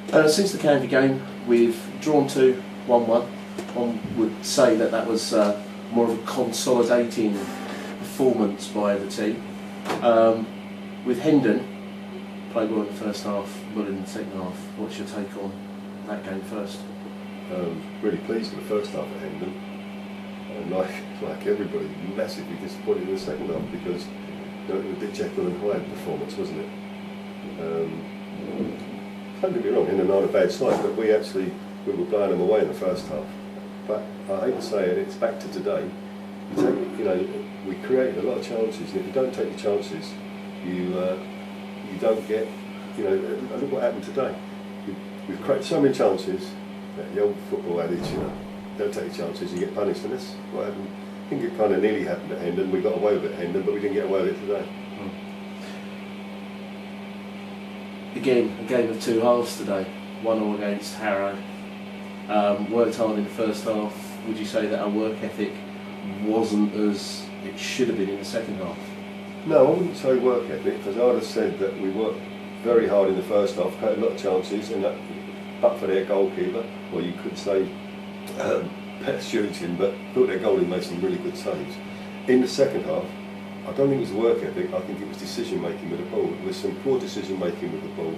Since the Canvey game, we've drawn 2, 1-1. One would say that was more of a consolidating performance by the team. With Hendon, played well in the first half, well in the second half. What's your take on that game first? Really pleased with the first half at Hendon. And like everybody, massively disappointed in the second half because it was a bit Jekyll and Hyde performance, wasn't it? Don't get me wrong, Hendon aren't a bad side, but we were blowing them away in the first half. But I hate to say it, it's back to today. We created a lot of chances, and if you don't take the chances, you don't get. Look what happened today. We've created so many chances. The old football adage, don't take your chances, you get punished. And that's what happened. I think it kind of nearly happened at Hendon. We got away with it at Hendon, but we didn't get away with it today. Again, a game of two halves today. 1-1 against Harrow. Worked hard in the first half. Would you say that our work ethic wasn't as it should have been in the second half? No, I wouldn't say work ethic, because I'd have said that we worked very hard in the first half, created a lot of chances, and that, but for their goalkeeper, well, you could say better shooting, but thought their goalie made some really good saves. In the second half, I don't think it was work ethic, I think it was decision making with the ball. It was some poor decision making with the ball.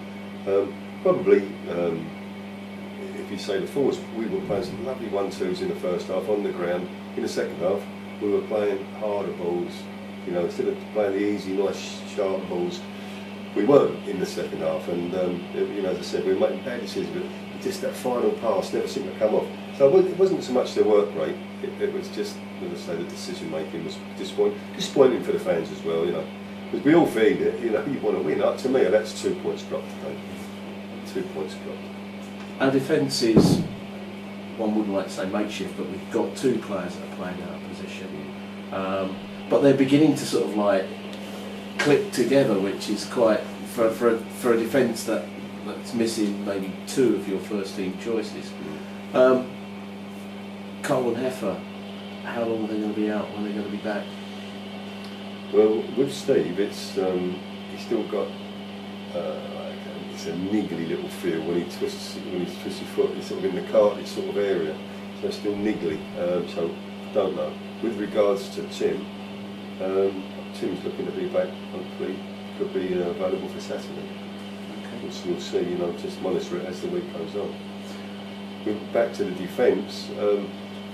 Probably, if you say the forwards, we were playing some lovely 1-2s in the first half on the ground. In the second half, we were playing harder balls. Instead of playing the easy, nice, sharp balls, we weren't in the second half. And as I said, we were making bad decisions, but just that final pass never seemed to come off. So it wasn't so much their work rate. It was just, as I say, the decision making was disappointing for the fans as well. Because we all feed it. You want to win. To me, that's 2 points dropped today. 2 points dropped. Our defence is, one wouldn't like to say makeshift, but we've got 2 players that are playing out of position. But they're beginning to sort of click together, which is quite, for a defence that's missing maybe 2 of your first team choices. Cole and Heffer, how long are they going to be out? When are they going to be back? Well, with Steve, it's he's still got it's a niggly little feel when he twists his foot. It's sort of in the cartilage sort of area, so it's still niggly. So don't know. With regards to Tim, Tim's looking to be back. Hopefully, could be available for Saturday. Okay. We'll see. Just monitor it as the week goes on. Back to the defence.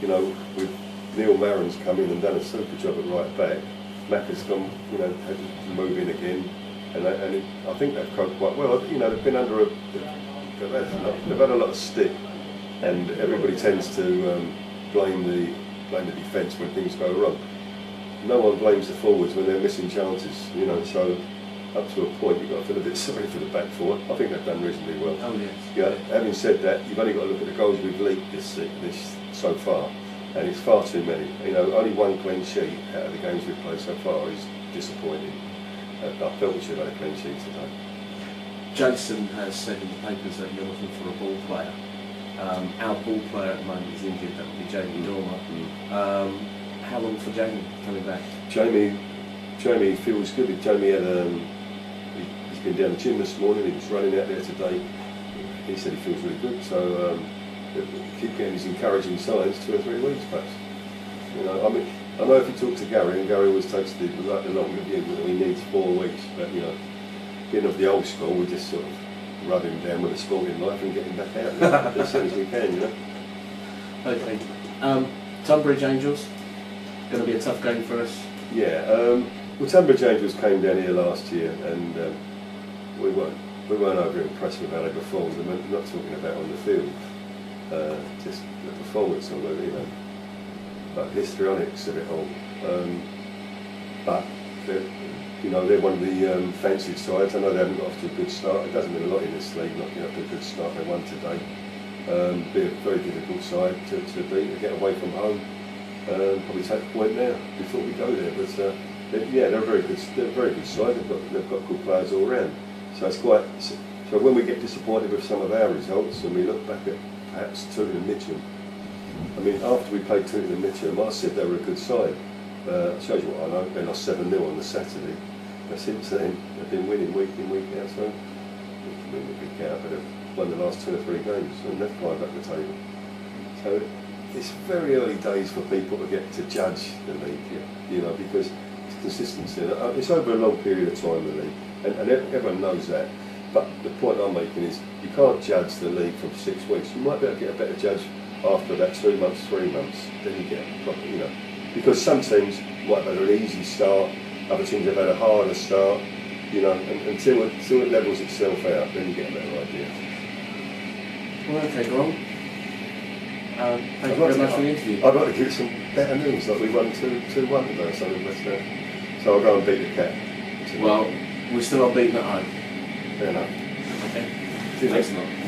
With Neil Maron's come in and done a super job at right back. Mac has gone, had to move in again, and I think they've coped quite well. They've been under they've had a lot of stick, and everybody tends to blame the defence when things go wrong. No one blames the forwards when they're missing chances, so up to a point you've got to feel a bit sorry for the back four. I think they've done reasonably well. Oh yes. Having said that, you've only got to look at the goals we've leaked this so far, and it's far too many. Only 1 clean sheet out of the games we've played so far is disappointing. I felt we should have had a clean sheet today. Jason has said in the papers that you're looking for a ball player. Our ball player at the moment is injured, that would be Jamie Dormer. How long for Jamie coming back? Jamie feels good. Jamie had he's been down the gym this morning. He was running out there today. He said he feels really good. So keep getting these encouraging signs. 2 or 3 weeks, perhaps. I know if you talk to Gary, and Gary always takes the long view. He needs 4 weeks, but being of the old school, we just sort of rub him down with a sporting life and get him back out as soon as we can. Okay. Tunbridge Angels. Going to be a tough game for us. Yeah, well, Tunbridge Angels came down here last year, and we weren't over impressed with how they performed. I'm not talking about on the field, just the performance of it, like histrionics of it all. But they're one of the fancied sides. I know they haven't got off to a good start. It doesn't mean a lot in this league not getting off to a good start. They won today. Be a very difficult side to beat, to get away from home. Probably take a point now before we go there, but they're a very good side. They've got good players all round. So it's quite. So when we get disappointed with some of our results, and we look back at perhaps Tooting and Mitcham. After we played Tooting and Mitcham, I said they were a good side. Shows you what I know. They lost 7-0 on the Saturday. But since then, they've been winning week in, week out. So we can win the big out, but won the last 2 or 3 games and they've climbed up the table. So it's very early days for people to get to judge the league, you know, because it's consistency. It's over a long period of time, the league, and everyone knows that. But the point I'm making is you can't judge the league from 6 weeks. You might be able to get a better judge after about 2 months, 3 months. Then you get a proper, you know, because some teams might have had an easy start, other teams have had a harder start, you know, and until it levels itself out, then you get a better idea. Well, okay, Grant. Thank you very much for the interview. I'd like to give some better news, like we won 2-1 today, so I'll go and beat the cat. Well, we're still unbeaten at home. Fair enough. Okay. Thanks a lot.